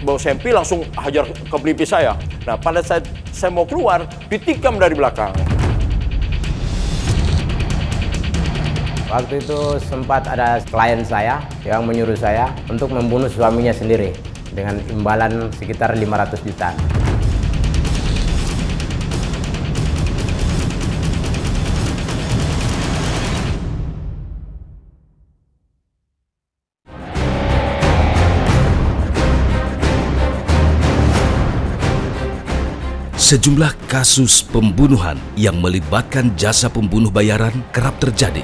bawa sempi langsung hajar ke pelipis saya. Nah, pada saat saya mau keluar, ditikam dari belakang. Waktu itu sempat ada klien saya yang menyuruh saya untuk membunuh suaminya sendiri dengan imbalan sekitar 500 juta. Sejumlah kasus pembunuhan yang melibatkan jasa pembunuh bayaran kerap terjadi.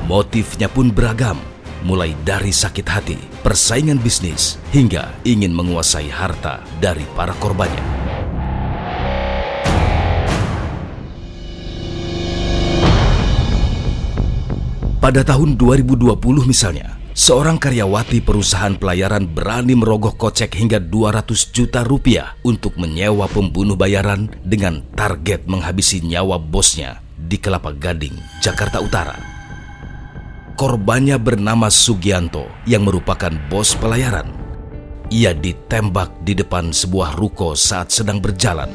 Motifnya pun beragam, mulai dari sakit hati, persaingan bisnis, hingga ingin menguasai harta dari para korbannya. Pada tahun 2020 misalnya, seorang karyawati perusahaan pelayaran berani merogoh kocek hingga 200 juta rupiah untuk menyewa pembunuh bayaran dengan target menghabisi nyawa bosnya di Kelapa Gading, Jakarta Utara. Korbannya bernama Sugianto yang merupakan bos pelayaran. Ia ditembak di depan sebuah ruko saat sedang berjalan.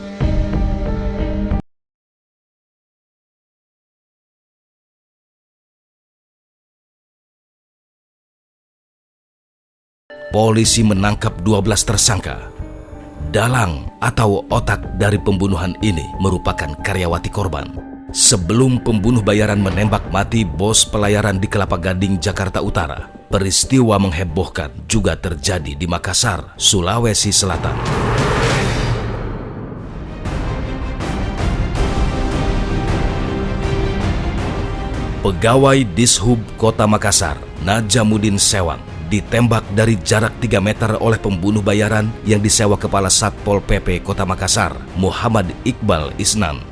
Polisi menangkap 12 tersangka. Dalang atau otak dari pembunuhan ini merupakan karyawati korban. Sebelum pembunuh bayaran menembak mati bos pelayaran di Kelapa Gading, Jakarta Utara, peristiwa menghebohkan juga terjadi di Makassar, Sulawesi Selatan. Pegawai Dishub Kota Makassar, Najamuddin Sewang, ditembak dari jarak 3 meter oleh pembunuh bayaran yang disewa Kepala Satpol PP Kota Makassar, Muhammad Iqbal Isnan.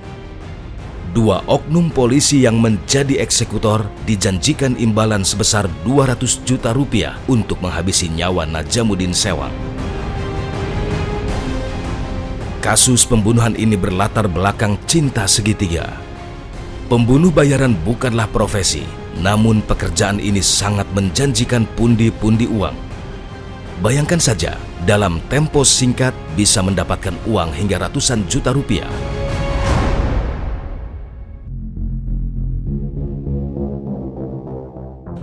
2 oknum polisi yang menjadi eksekutor dijanjikan imbalan sebesar 200 juta rupiah untuk menghabisi nyawa Najamuddin Sewang. Kasus pembunuhan ini berlatar belakang cinta segitiga. Pembunuh bayaran bukanlah profesi, namun pekerjaan ini sangat menjanjikan pundi-pundi uang. Bayangkan saja, dalam tempo singkat bisa mendapatkan uang hingga ratusan juta rupiah.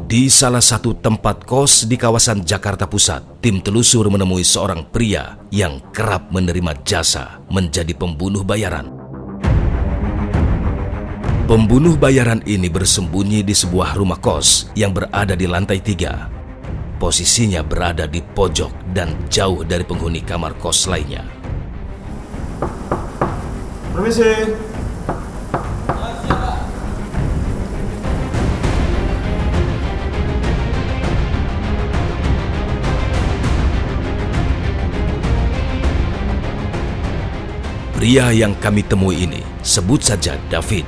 Di salah satu tempat kos di kawasan Jakarta Pusat, tim telusur menemui seorang pria yang kerap menerima jasa menjadi pembunuh bayaran. Pembunuh bayaran ini bersembunyi di sebuah rumah kos yang berada di lantai 3. Posisinya berada di pojok dan jauh dari penghuni kamar kos lainnya. Permisi. Pria yang kami temui ini sebut saja David.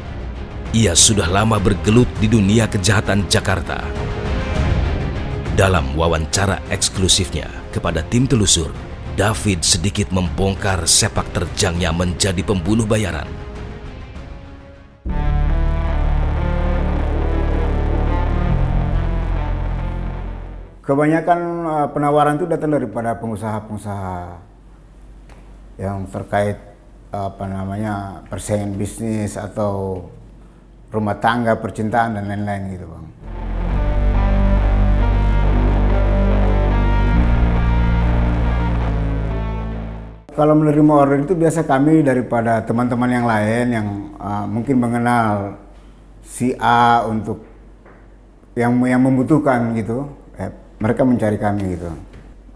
Ia sudah lama bergelut di dunia kejahatan Jakarta. Dalam wawancara eksklusifnya kepada tim telusur, David sedikit membongkar sepak terjangnya menjadi pembunuh bayaran. Kebanyakan penawaran itu datang daripada pengusaha-pengusaha yang terkait persaingan bisnis atau rumah tangga, percintaan dan lain-lain gitu, Bang. Kalau menerima order itu biasa kami daripada teman-teman yang lain yang mungkin mengenal si A untuk yang membutuhkan gitu, mereka mencari kami gitu.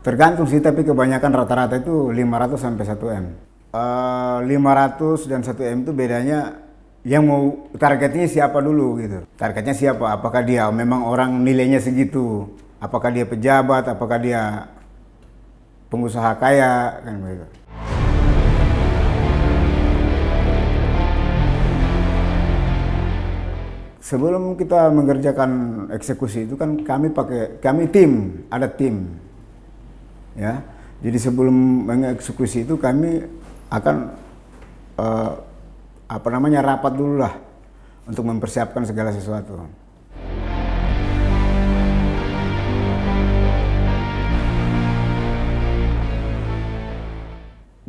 Tergantung sih, tapi kebanyakan rata-rata itu 500 sampai 1 M. 500 dan 1 M itu bedanya yang mau targetnya siapa dulu gitu. Targetnya siapa? Apakah dia memang orang nilainya segitu? Apakah dia pejabat? Apakah dia pengusaha kaya? Kan begitu. Sebelum kita mengerjakan eksekusi itu kan kami tim, ada tim. Ya. Jadi sebelum mengeksekusi itu kami akan rapat dulu lah untuk mempersiapkan segala sesuatu.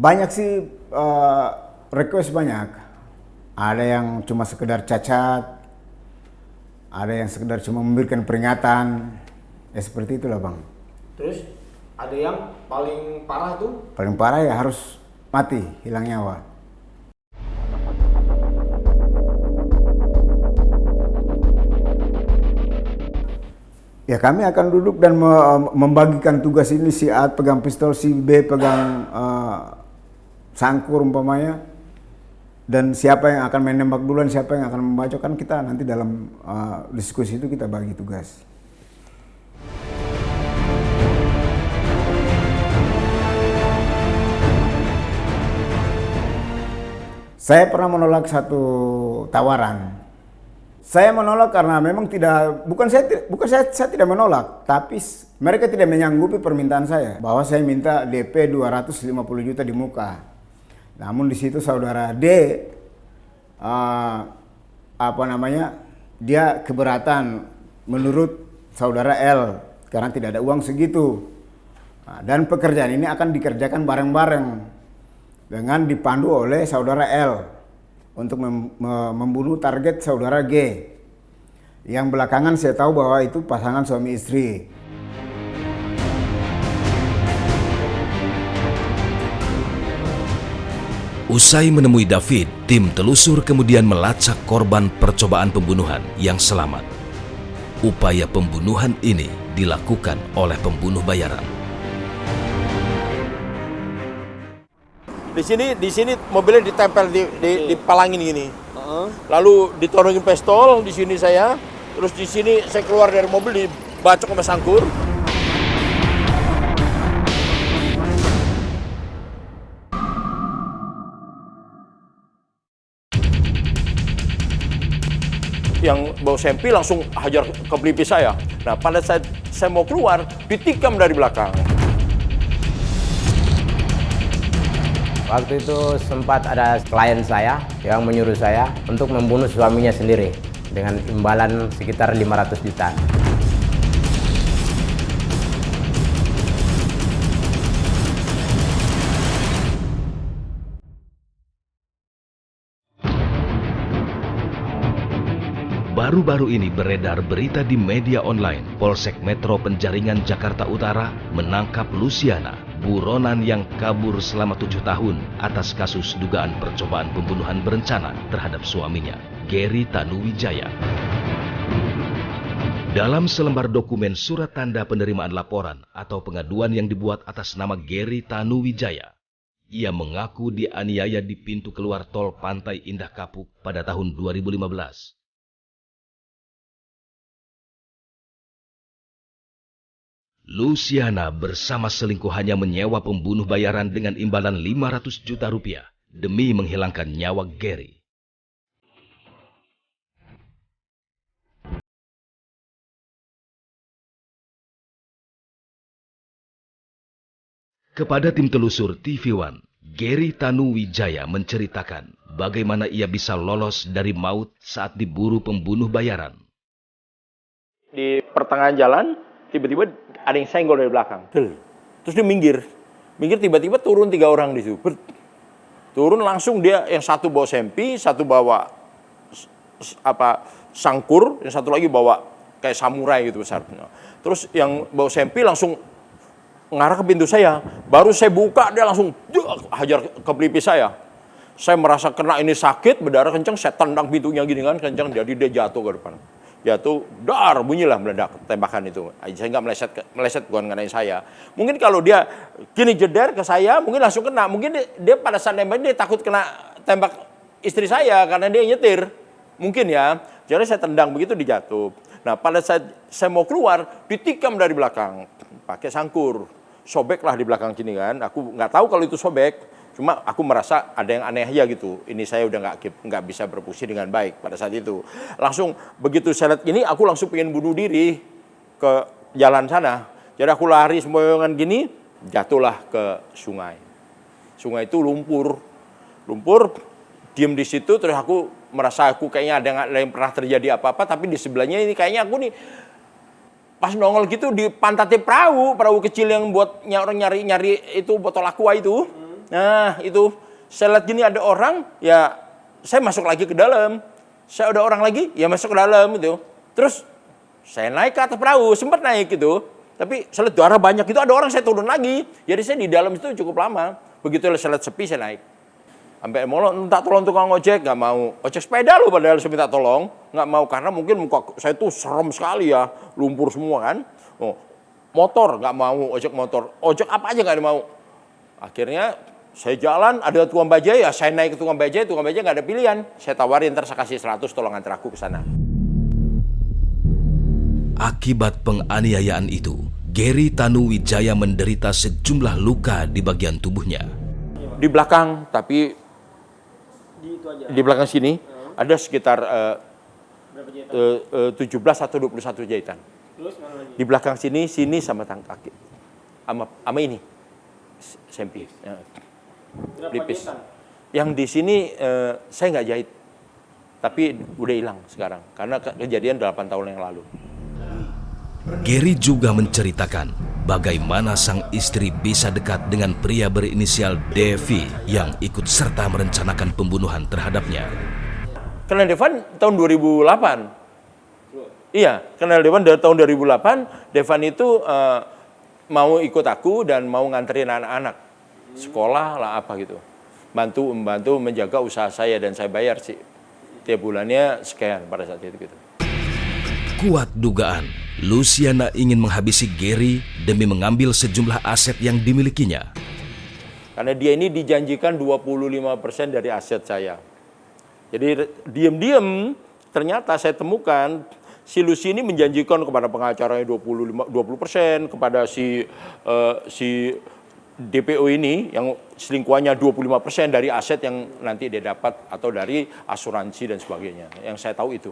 Banyak sih request banyak. Ada yang cuma sekedar cacat, ada yang sekedar cuma memberikan peringatan. Ya seperti itulah Bang. Terus ada yang paling parah tuh? Paling parah ya harus mati, hilang nyawa. Ya kami akan duduk dan membagikan tugas ini, si A pegang pistol, si B pegang sangkur umpamanya. Dan siapa yang akan menembak duluan, siapa yang akan membacok, kan kita nanti dalam diskusi itu kita bagi tugas. Saya pernah menolak satu tawaran. Saya menolak karena memang bukan saya tidak menolak, tapi mereka tidak menyanggupi permintaan saya bahwa saya minta DP 250 juta di muka. Namun di situ saudara D dia keberatan menurut saudara L karena tidak ada uang segitu. Dan pekerjaan ini akan dikerjakan bareng-bareng dengan dipandu oleh saudara L untuk membunuh target saudara G. Yang belakangan saya tahu bahwa itu pasangan suami istri. Usai menemui David, tim telusur kemudian melacak korban percobaan pembunuhan yang selamat. Upaya pembunuhan ini dilakukan oleh pembunuh bayaran. Di sini mobilnya ditempel dipalangin gini. Lalu ditorongin pistol di sini saya, terus di sini saya keluar dari mobil dibacok sama sangkur. Yang bawa sempi langsung hajar ke pelipis saya. Nah, pada saat saya mau keluar, ditikam dari belakang. Waktu itu sempat ada klien saya yang menyuruh saya untuk membunuh suaminya sendiri dengan imbalan sekitar 500 juta. Baru-baru ini beredar berita di media online, Polsek Metro Penjaringan Jakarta Utara menangkap Luciana, buronan yang kabur selama 7 tahun atas kasus dugaan percobaan pembunuhan berencana terhadap suaminya, Gary Tanuwijaya. Dalam selembar dokumen surat tanda penerimaan laporan atau pengaduan yang dibuat atas nama Gary Tanuwijaya, ia mengaku dianiaya di pintu keluar tol Pantai Indah Kapuk pada tahun 2015. Luciana bersama selingkuhannya menyewa pembunuh bayaran dengan imbalan 500 juta rupiah demi menghilangkan nyawa Gary. Kepada tim telusur TV One, Gary Tanuwijaya menceritakan bagaimana ia bisa lolos dari maut saat diburu pembunuh bayaran. Di pertengahan jalan, tiba-tiba ada yang senggol dari belakang. Terus dia minggir. Tiba-tiba turun 3 orang di situ. Turun langsung, dia yang satu bawa sempi, satu bawa sangkur, yang satu lagi bawa kayak samurai gitu besar. Terus yang bawa sempi langsung mengarah ke pintu saya. Baru saya buka, dia langsung hajar ke pelipis saya. Saya merasa kena ini sakit, berdarah kencang, saya tendang pintunya gini kan, kencang, jadi dia jatuh ke depan. Jatuh, dar, bunyilah meledak tembakan itu. Saya nggak meleset bukan ngenai saya. Mungkin kalau dia gini jeder ke saya, mungkin langsung kena. Mungkin dia pada saat nembak, dia takut kena tembak istri saya karena dia nyetir. Mungkin ya. Jadi saya tendang begitu, dia jatuh. Nah, pada saat saya mau keluar, ditikam dari belakang. Pakai sangkur. Sobeklah di belakang sini kan. Aku nggak tahu kalau itu sobek. Cuma aku merasa ada yang aneh aja gitu. Ini saya udah nggak bisa berfungsi dengan baik pada saat itu. Langsung begitu saya lihat ini, aku langsung pengen bunuh diri ke jalan sana. Jadi aku lari sembayangan gini, jatuhlah ke sungai. Sungai itu lumpur, diem di situ. Terus aku merasa kayaknya ada yang pernah terjadi apa-apa. Tapi di sebelahnya ini kayaknya aku nih pas nongol gitu di pantatnya perahu kecil yang buat orang nyari itu botol aqua itu. Nah itu, saya lihat gini ada orang, ya saya masuk lagi ke dalam. Saya ada orang lagi, ya masuk ke dalam gitu. Terus saya naik ke atas perahu, sempat naik gitu. Tapi saya lihat darah banyak itu, ada orang saya turun lagi. Jadi saya di dalam itu cukup lama. Begitu saya lihat sepi, saya naik. Sampai mau minta tolong tukang ojek, nggak mau. Ojek sepeda loh padahal saya minta tolong. Nggak mau, karena mungkin muka saya tuh serem sekali ya. Lumpur semua kan. Oh, motor nggak mau, ojek motor. Ojek apa aja nggak mau. Akhirnya saya jalan, ada tukang bajai, ya saya naik ke tukang bajai nggak ada pilihan. Saya tawarin, ntar saya kasih 100 tolong antar aku ke sana. Akibat penganiayaan itu, Gary Tanuwijaya menderita sejumlah luka di bagian tubuhnya. Di belakang, tapi di belakang sini ada sekitar 17 atau 21 jahitan. Di belakang sini sama tang kaki, sama ini, sempi. Lipis. Yang di sini saya nggak jahit, tapi udah hilang sekarang karena kejadian 8 tahun yang lalu. Gary juga menceritakan bagaimana sang istri bisa dekat dengan pria berinisial Devi yang ikut serta merencanakan pembunuhan terhadapnya. Kenal Devan tahun 2008. Iya, kenal Devan dari tahun 2008. Devan itu mau ikut aku dan mau nganterin anak-anak sekolah lah apa gitu. Membantu menjaga usaha saya dan saya bayar sih tiap bulannya sekian pada saat itu gitu. Kuat dugaan Luciana ingin menghabisi Gary demi mengambil sejumlah aset yang dimilikinya. Karena dia ini dijanjikan 25% dari aset saya. Jadi diam-diam ternyata saya temukan si Lucy ini menjanjikan kepada pengacaranya 20%, kepada si DPO ini yang selingkuhannya 25% dari aset yang nanti dia dapat atau dari asuransi dan sebagainya. Yang saya tahu itu.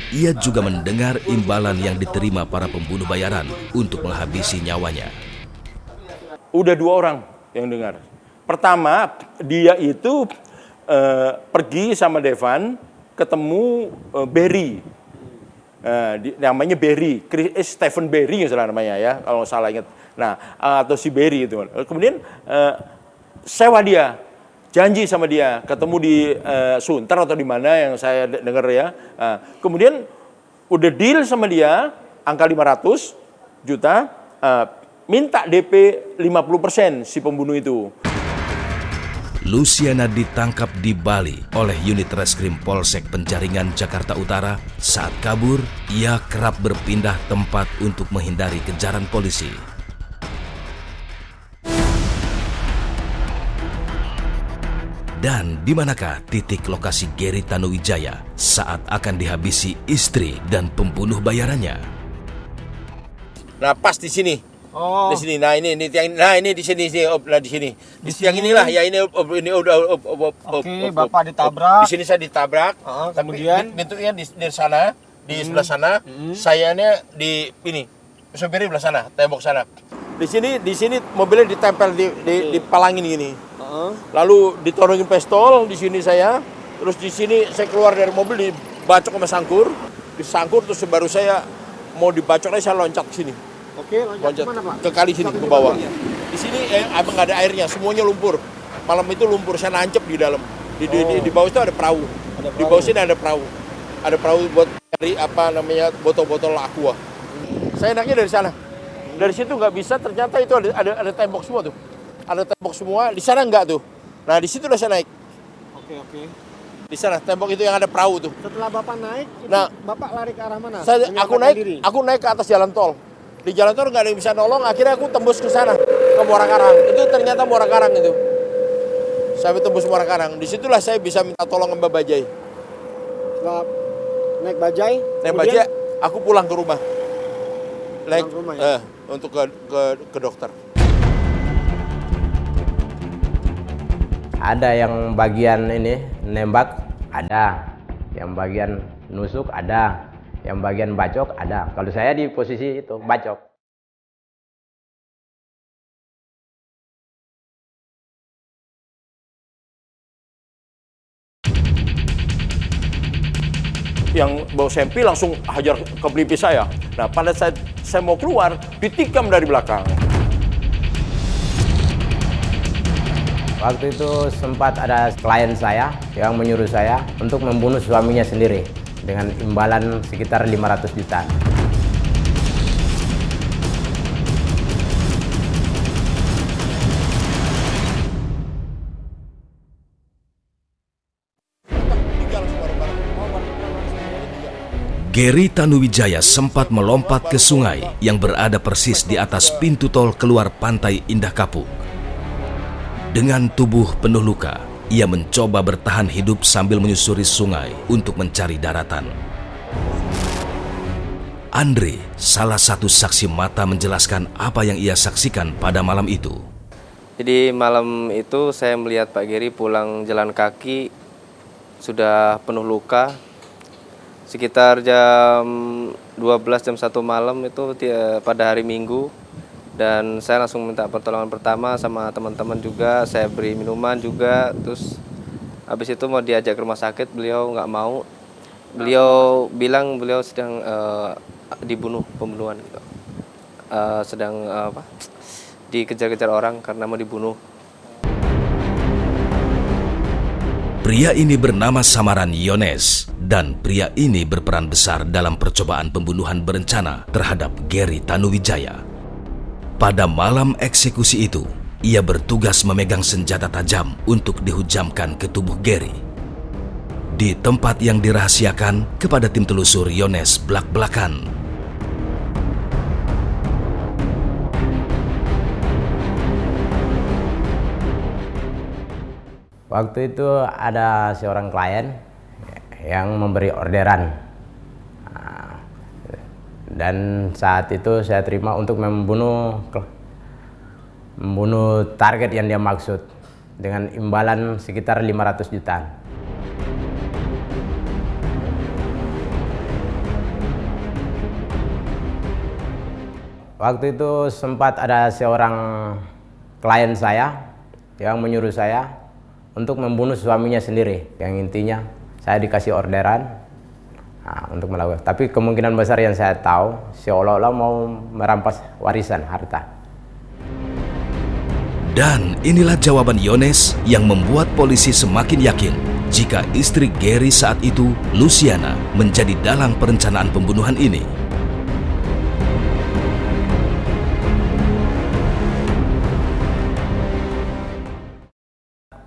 Ia juga mendengar imbalan yang diterima para pembunuh bayaran untuk menghabisi nyawanya. Udah 2 orang yang dengar. Pertama, dia itu pergi sama Devan ketemu Barry. Namanya Barry, Stephen Barry salah namanya ya, kalau salah ingat. Nah, atau si Barry itu. Kemudian sewa dia, janji sama dia, ketemu di Sunter atau di mana yang saya dengar ya. Kemudian udah deal sama dia, angka 500 juta, minta DP 50% si pembunuh itu. Luciana ditangkap di Bali oleh unit reskrim Polsek Penjaringan Jakarta Utara. Saat kabur, ia kerap berpindah tempat untuk menghindari kejaran polisi. Dan di manakah titik lokasi Gary Tanuwijaya saat akan dihabisi istri dan pembunuh bayarannya? Nah, pas di sini. Oh. Di sini. Nah, ini tiang. Nah, ini di sini nah di sini. Di tiang inilah ya ini udah Oke, Bapak ditabrak. Di sini saya ditabrak. Kemudian bentuknya di sana, di sebelah sana. Sayanya di ini. Sopirnya di sebelah sana, tembok sana. Di sini mobilnya ditempel di palangin gini. Lalu ditorongin pistol di sini saya. Terus di sini saya keluar dari mobil dibacok sama sangkur. Disangkur terus baru saya mau dibacok saya loncat ke sini. Oke, loncat kemana, Pak? Ke kali sini, ke bawah. Di sini abang nggak ada airnya, semuanya lumpur. Malam itu lumpur, saya nancep di dalam. Di bawah itu ada perahu. Di bawah sini ada perahu. Ada perahu buat cari botol-botol aqua. Saya enaknya dari sana. Dari situ nggak bisa, ternyata itu ada tembok semua tuh. Ada tembok semua, di sana nggak tuh. Nah, di situ udah saya naik. Oke. Di sana tembok itu yang ada perahu tuh. Setelah Bapak naik, Nah, Bapak lari ke arah mana? Aku naik ke atas jalan tol. Di jalan tol nggak ada yang bisa nolong, akhirnya aku tembus ke sana, ke Muara Karang. Itu ternyata Muara Karang itu. Saya tembus Muara Karang. Disitulah saya bisa minta tolong Mbak Bajai. Setelah naik bajai? Naik bajai, aku pulang ke rumah. Pulang ke rumah ya? Untuk ke dokter. Ada yang bagian ini nembak, ada. Yang bagian nusuk, ada. Yang bagian bacok, ada. Kalau saya di posisi itu, bacok. Yang bawa sempi langsung hajar ke pelipis saya. Nah, pada saat saya mau keluar, ditikam dari belakang. Waktu itu sempat ada klien saya yang menyuruh saya untuk membunuh suaminya sendiri dengan imbalan sekitar 500 juta. Gary Tanuwijaya sempat melompat ke sungai yang berada persis di atas pintu tol keluar pantai Indah Kapuk. Dengan tubuh penuh luka, ia mencoba bertahan hidup sambil menyusuri sungai untuk mencari daratan. Andre, salah satu saksi mata, menjelaskan apa yang ia saksikan pada malam itu. Jadi malam itu saya melihat Pak Gary pulang jalan kaki, sudah penuh luka. Sekitar jam 12, jam 1 malam itu pada hari Minggu. Dan saya langsung minta pertolongan pertama sama teman-teman juga, saya beri minuman juga. Terus habis itu mau diajak ke rumah sakit, beliau nggak mau. Beliau bilang beliau sedang dibunuh, pembunuhan gitu. Sedang dikejar-kejar orang karena mau dibunuh. Pria ini bernama samaran Yones, dan pria ini berperan besar dalam percobaan pembunuhan berencana terhadap Gary Tanuwijaya. Pada malam eksekusi itu, ia bertugas memegang senjata tajam untuk dihujamkan ke tubuh Gary. Di tempat yang dirahasiakan, kepada tim telusur Yones belak-belakan. Waktu itu ada seorang klien yang memberi orderan. Dan saat itu saya terima untuk membunuh target yang dia maksud dengan imbalan sekitar 500 juta. Waktu itu sempat ada seorang klien saya yang menyuruh saya untuk membunuh suaminya sendiri. Yang intinya saya dikasih orderan untuk melakukan. Tapi kemungkinan besar yang saya tahu seolah-olah mau merampas warisan harta. Dan inilah jawaban Yones yang membuat polisi semakin yakin jika istri Gary saat itu, Luciana, menjadi dalang perencanaan pembunuhan ini.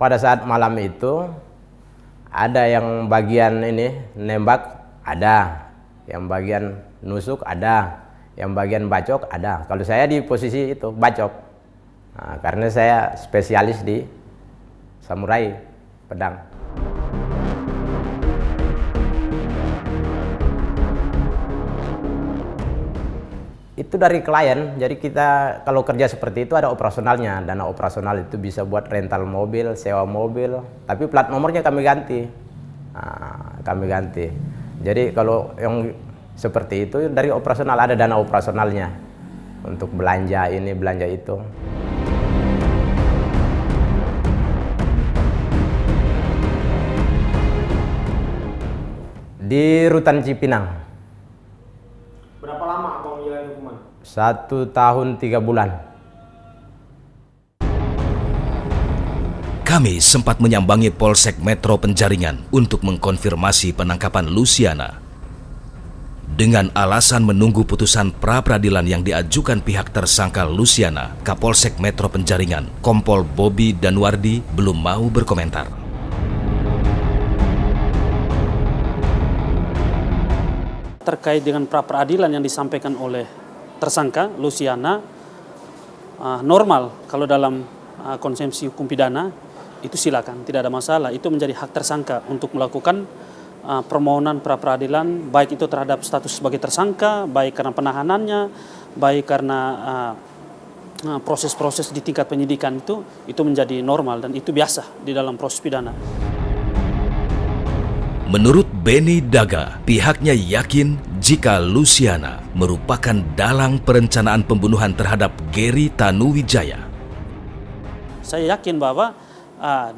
Pada saat malam itu ada yang bagian ini nembak, ada yang bagian nusuk, ada yang bagian bacok, ada. Kalau saya di posisi itu bacok, karena saya spesialis di samurai pedang. Itu dari klien, jadi kita kalau kerja seperti itu ada operasionalnya. Dana operasional itu bisa buat rental mobil, sewa mobil, tapi plat nomornya kami ganti. Kami ganti. Jadi kalau yang seperti itu dari operasional ada dana operasionalnya untuk belanja ini, belanja itu. Di Rutan Cipinang. Berapa lama abang menjalani hukuman? 1 tahun 3 bulan. Kami sempat menyambangi Polsek Metro Penjaringan untuk mengkonfirmasi penangkapan Luciana. Dengan alasan menunggu putusan pra-peradilan yang diajukan pihak tersangka Luciana, Kapolsek Metro Penjaringan, Kompol Bobi Danwardi, belum mau berkomentar. Terkait dengan pra-peradilan yang disampaikan oleh tersangka Luciana, normal kalau dalam konsepsi hukum pidana itu silakan, tidak ada masalah. Itu menjadi hak tersangka untuk melakukan permohonan pra-peradilan, baik itu terhadap status sebagai tersangka, baik karena penahanannya, baik karena proses-proses di tingkat penyidikan itu menjadi normal dan itu biasa di dalam proses pidana. Menurut Benny Daga, pihaknya yakin jika Luciana merupakan dalang perencanaan pembunuhan terhadap Gary Tanuwijaya. Saya yakin bahwa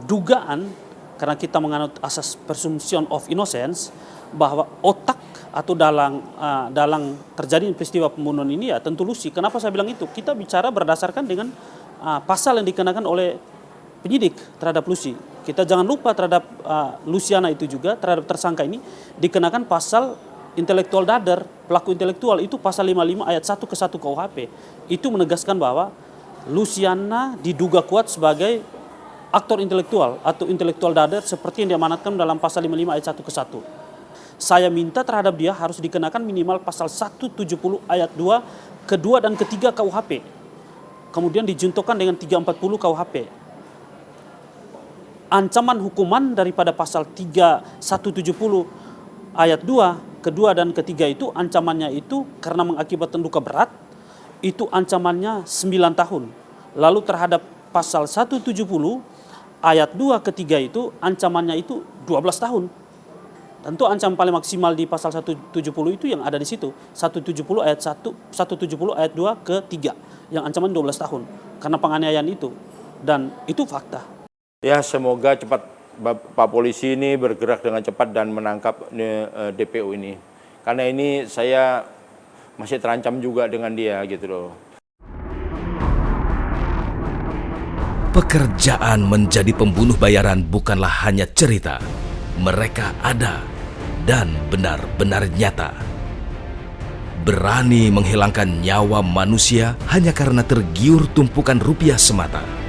dugaan, karena kita menganut asas presumption of innocence, bahwa otak atau dalang terjadi peristiwa pembunuhan ini ya tentu Lucy. Kenapa saya bilang itu? Kita bicara berdasarkan dengan pasal yang dikenakan oleh penyidik terhadap Lucy. Kita jangan lupa terhadap Luciana itu juga, terhadap tersangka ini dikenakan pasal intelektual dader, pelaku intelektual itu pasal 55 ayat 1 ke 1 KUHP. Itu menegaskan bahwa Luciana diduga kuat sebagai aktor intelektual atau intelektual dader seperti yang diamanatkan dalam pasal 55 ayat 1 ke 1. Saya minta terhadap dia harus dikenakan minimal pasal 170 ayat 2, kedua dan ketiga KUHP. Kemudian dijuntukkan dengan 340 KUHP. Ancaman hukuman daripada pasal 170 ayat 2, kedua dan ketiga itu ancamannya itu karena mengakibatkan luka berat, itu ancamannya 9 tahun. Lalu terhadap pasal 170 ayat 2 ketiga itu ancamannya itu 12 tahun. Tentu ancaman paling maksimal di pasal 170 itu yang ada di situ. 170 ayat 1, 170 ayat 2 ke 3 yang ancaman 12 tahun karena penganiayaan itu. Dan itu fakta. Ya, semoga cepat Pak Polisi ini bergerak dengan cepat dan menangkap DPO ini. Karena ini saya masih terancam juga dengan dia gitu loh. Pekerjaan menjadi pembunuh bayaran bukanlah hanya cerita. Mereka ada dan benar-benar nyata. Berani menghilangkan nyawa manusia hanya karena tergiur tumpukan rupiah semata.